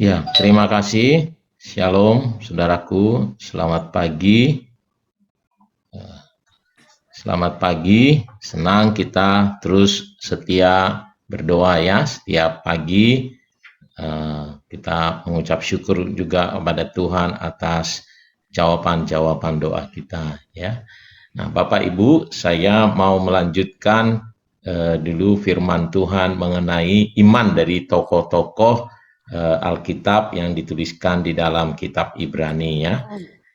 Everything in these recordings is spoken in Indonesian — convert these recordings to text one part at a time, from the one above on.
Ya, terima kasih. Shalom, saudaraku. Selamat pagi. Selamat pagi. Senang kita terus setia berdoa ya. Setiap pagi kita mengucap syukur juga kepada Tuhan atas jawaban-jawaban doa kita ya. Nah, Bapak Ibu, saya mau melanjutkan dulu firman Tuhan mengenai iman dari tokoh-tokoh Alkitab yang dituliskan di dalam kitab Ibrani ya.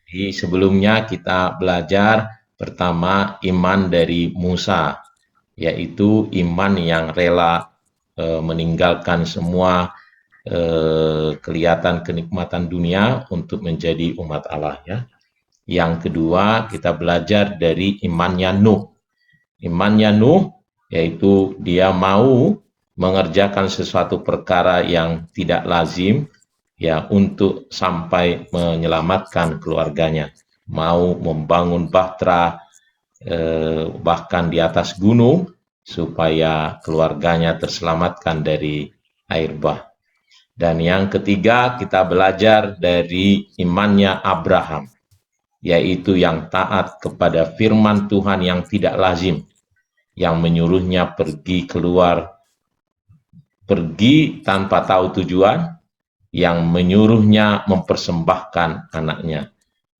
Jadi sebelumnya kita belajar pertama iman dari Musa, yaitu iman yang rela meninggalkan semua kelihatan kenikmatan dunia untuk menjadi umat Allah ya. Yang kedua kita belajar dari imannya Nuh. Imannya Nuh yaitu dia mau mengerjakan sesuatu perkara yang tidak lazim ya untuk sampai menyelamatkan keluarganya, mau membangun bahtera bahkan di atas gunung supaya keluarganya terselamatkan dari air bah. Dan yang ketiga kita belajar dari imannya Abraham, yaitu yang taat kepada firman Tuhan yang tidak lazim, yang menyuruhnya pergi tanpa tahu tujuan, yang menyuruhnya mempersembahkan anaknya.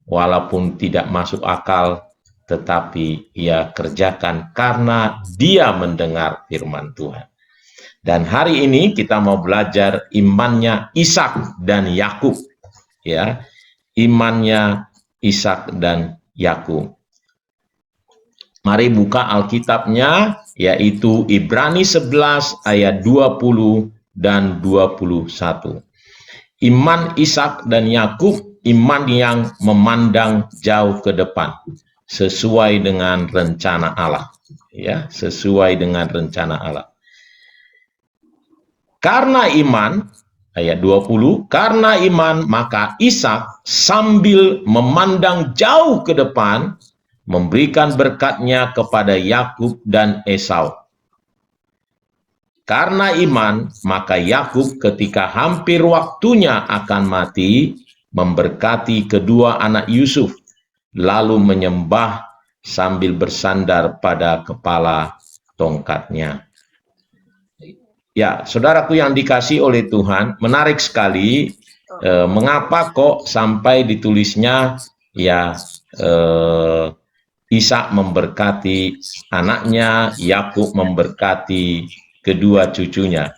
Walaupun tidak masuk akal, tetapi ia kerjakan karena dia mendengar firman Tuhan. Dan hari ini kita mau belajar imannya Ishak dan Yakub. Ya, imannya Ishak dan Yakub. Mari buka Alkitabnya, yaitu Ibrani 11 ayat 20 dan 21. Iman Ishak dan Yakub, iman yang memandang jauh ke depan, sesuai dengan rencana Allah. Ya, sesuai dengan rencana Allah. Karena iman, ayat 20, karena iman maka Ishak sambil memandang jauh ke depan, memberikan berkatnya kepada Yakub dan Esau. Karena iman, maka Yakub ketika hampir waktunya akan mati, memberkati kedua anak Yusuf, lalu menyembah sambil bersandar pada kepala tongkatnya. Ya, saudaraku yang dikasihi oleh Tuhan, menarik sekali mengapa kok sampai ditulisnya ya Ishak memberkati anaknya, Yakub memberkati kedua cucunya.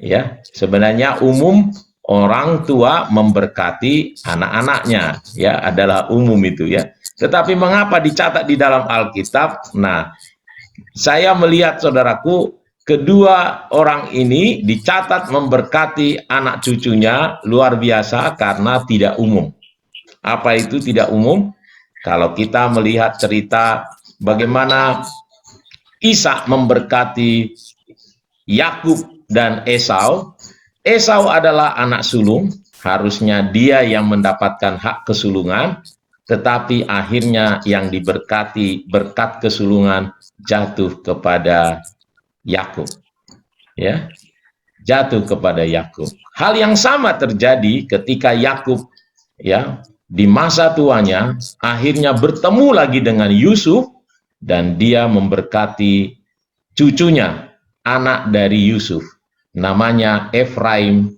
Ya, sebenarnya umum orang tua memberkati anak-anaknya, ya adalah umum itu ya. Tetapi mengapa dicatat di dalam Alkitab? Nah, saya melihat saudaraku, kedua orang ini dicatat memberkati anak cucunya luar biasa karena tidak umum. Apa itu tidak umum? Kalau kita melihat cerita bagaimana Ishak memberkati Yakub dan Esau, Esau adalah anak sulung, harusnya dia yang mendapatkan hak kesulungan, tetapi akhirnya yang diberkati berkat kesulungan jatuh kepada Yakub. Ya, jatuh kepada Yakub. Hal yang sama terjadi ketika Yakub ya di masa tuanya akhirnya bertemu lagi dengan Yusuf dan dia memberkati cucunya, anak dari Yusuf, namanya Efraim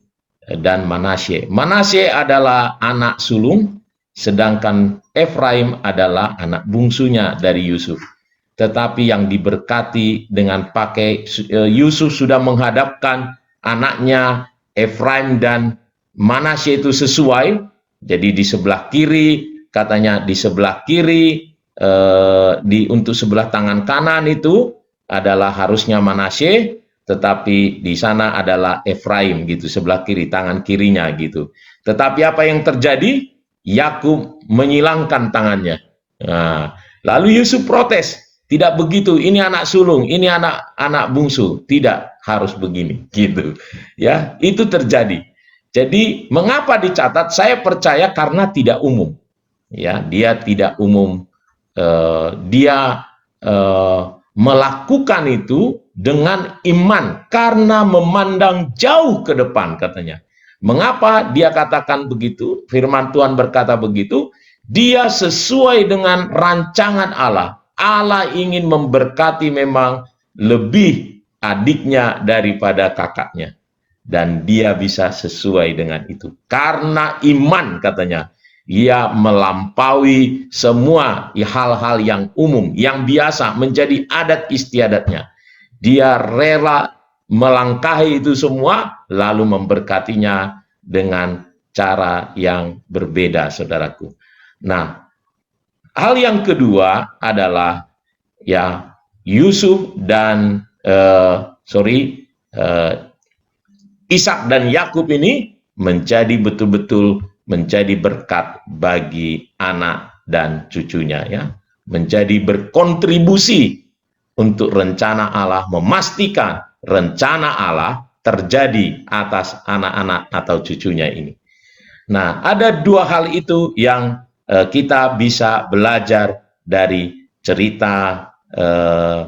dan Manasye. Manasye adalah anak sulung, sedangkan Efraim adalah anak bungsunya dari Yusuf. Tetapi yang diberkati dengan pakai Yusuf sudah menghadapkan anaknya Efraim dan Manasye itu sesuai. Jadi di sebelah kiri, katanya di sebelah kiri, untuk sebelah tangan kanan itu adalah harusnya Manasye, tetapi di sana adalah Efraim gitu, sebelah kiri, tangan kirinya gitu. Tetapi apa yang terjadi? Yakub menyilangkan tangannya. Nah, lalu Yusuf protes. Tidak begitu, ini anak sulung, ini anak bungsu, tidak harus begini, gitu. Ya, itu terjadi. Jadi, mengapa dicatat? Saya percaya karena tidak umum. Ya, dia tidak umum. Dia melakukan itu dengan iman karena memandang jauh ke depan, katanya. Mengapa dia katakan begitu? Firman Tuhan berkata begitu, dia sesuai dengan rancangan Allah. Allah ingin memberkati memang lebih adiknya daripada kakaknya. Dan dia bisa sesuai dengan itu. Karena iman katanya, ia melampaui semua hal-hal yang umum, yang biasa menjadi adat istiadatnya. Dia rela melangkahi itu semua, lalu memberkatinya dengan cara yang berbeda, saudaraku. Nah, hal yang kedua adalah ya Yusuf dan Ishak dan Yakub ini menjadi betul-betul menjadi berkat bagi anak dan cucunya, ya, menjadi berkontribusi untuk rencana Allah, memastikan rencana Allah terjadi atas anak-anak atau cucunya ini. Nah, ada dua hal itu yang kita bisa belajar dari cerita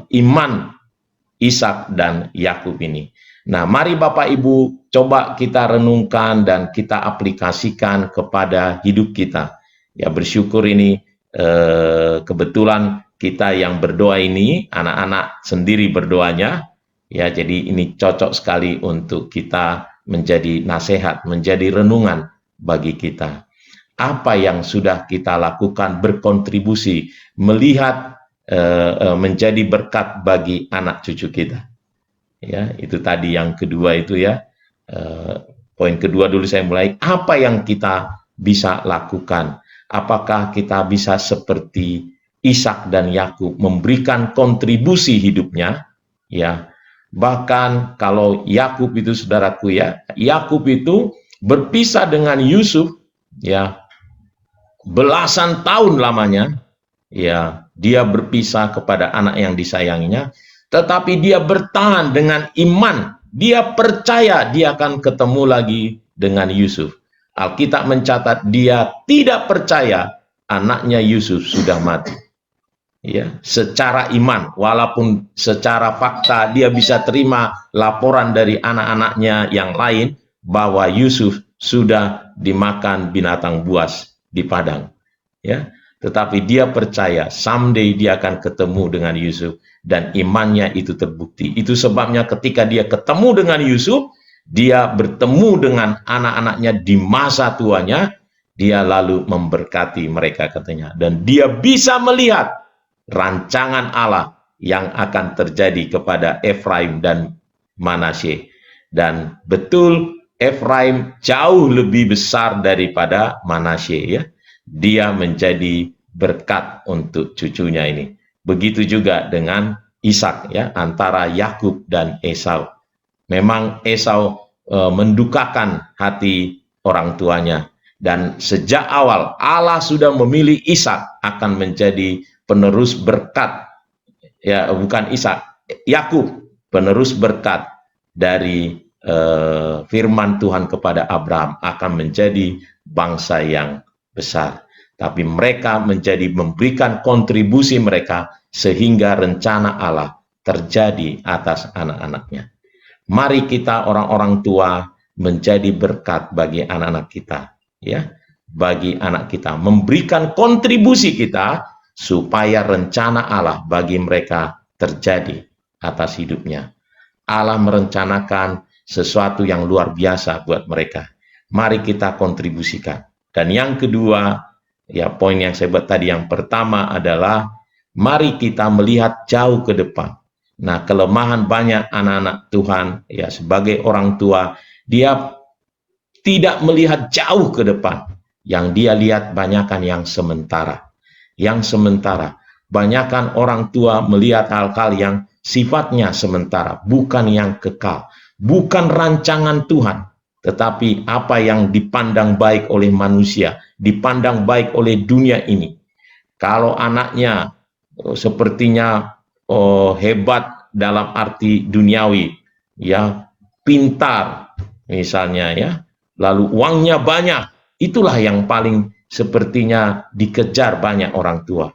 iman Ishak dan Yakub ini. Nah, mari Bapak Ibu coba kita renungkan dan kita aplikasikan kepada hidup kita. Ya, bersyukur ini kebetulan kita yang berdoa ini, anak-anak sendiri berdoanya, ya, jadi ini cocok sekali untuk kita menjadi nasihat, menjadi renungan bagi kita. Apa yang sudah kita lakukan berkontribusi, melihat menjadi berkat bagi anak cucu kita. Ya, itu tadi yang kedua itu ya. Poin kedua dulu saya mulai, apa yang kita bisa lakukan? Apakah kita bisa seperti Ishak dan Yakub memberikan kontribusi hidupnya, ya. Bahkan kalau Yakub itu, saudaraku, ya, Yakub itu berpisah dengan Yusuf, ya, belasan tahun lamanya, ya, dia berpisah kepada anak yang disayanginya, tetapi dia bertahan dengan iman. Dia percaya dia akan ketemu lagi dengan Yusuf. Alkitab mencatat dia tidak percaya anaknya Yusuf sudah mati. Ya, secara iman, walaupun secara fakta dia bisa terima laporan dari anak-anaknya yang lain bahwa Yusuf sudah dimakan binatang buas di padang. Ya, tetapi dia percaya someday dia akan ketemu dengan Yusuf dan imannya itu terbukti. Itu sebabnya ketika dia ketemu dengan Yusuf, dia bertemu dengan anak-anaknya di masa tuanya, dia lalu memberkati mereka katanya. Dan dia bisa melihat rancangan Allah yang akan terjadi kepada Efraim dan Manasye. Dan betul Efraim jauh lebih besar daripada Manasye, ya. Dia menjadi berkat untuk cucunya ini. Begitu juga dengan Ishak, ya, antara Yakub dan Esau. Memang Esau mendukakan hati orang tuanya, dan sejak awal Allah sudah memilih Ishak akan menjadi penerus berkat, ya, bukan Ishak, Yakub, penerus berkat dari firman Tuhan kepada Abraham, akan menjadi bangsa yang besar. Tapi mereka memberikan kontribusi mereka sehingga rencana Allah terjadi atas anak-anaknya. Mari kita orang-orang tua menjadi berkat bagi anak-anak kita, ya, bagi anak kita, memberikan kontribusi kita supaya rencana Allah bagi mereka terjadi atas hidupnya. Allah merencanakan sesuatu yang luar biasa buat mereka. Mari kita kontribusikan. Dan yang kedua, ya, poin yang saya buat tadi, yang pertama adalah mari kita melihat jauh ke depan. Nah, kelemahan banyak anak-anak Tuhan, ya, sebagai orang tua, dia tidak melihat jauh ke depan. Yang dia lihat banyakkan yang sementara. Yang sementara. Banyakkan orang tua melihat hal-hal yang sifatnya sementara, bukan yang kekal. Bukan rancangan Tuhan, tetapi apa yang dipandang baik oleh manusia, dipandang baik oleh dunia ini. Kalau anaknya sepertinya hebat dalam arti duniawi, ya, pintar misalnya, ya, lalu uangnya banyak, itulah yang paling sepertinya dikejar banyak orang tua,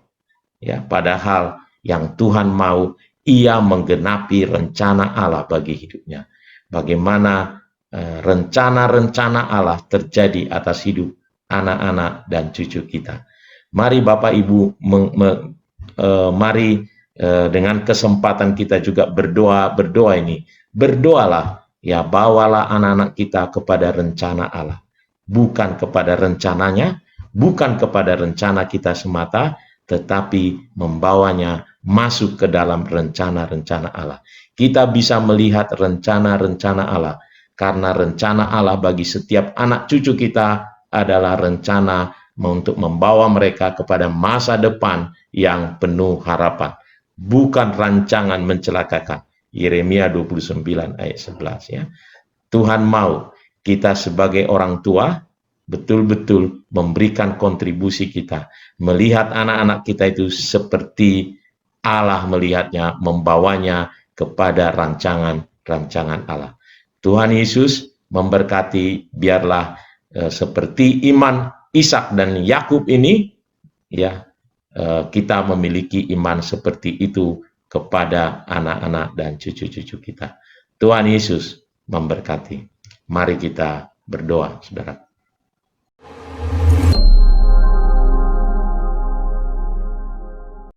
ya, padahal yang Tuhan mau, ia menggenapi rencana Allah bagi hidupnya. Bagaimana rencana-rencana Allah terjadi atas hidup anak-anak dan cucu kita. Mari Bapak Ibu, mari dengan kesempatan kita juga berdoa ini. Berdoalah, ya, bawalah anak-anak kita kepada rencana Allah. Bukan kepada rencananya, bukan kepada rencana kita semata, tetapi membawanya masuk ke dalam rencana-rencana Allah. Kita bisa melihat rencana-rencana Allah, karena rencana Allah bagi setiap anak cucu kita adalah rencana untuk membawa mereka kepada masa depan yang penuh harapan. Bukan rancangan mencelakakan. Yeremia 29 ayat 11 ya. Tuhan mau kita sebagai orang tua betul-betul memberikan kontribusi kita, melihat anak-anak kita itu seperti Allah melihatnya, membawanya kepada rancangan-rancangan Allah. Tuhan Yesus memberkati, biarlah seperti iman Ishak dan Yakub ini, ya, kita memiliki iman seperti itu kepada anak-anak dan cucu-cucu kita. Tuhan Yesus memberkati. Mari kita berdoa, saudara.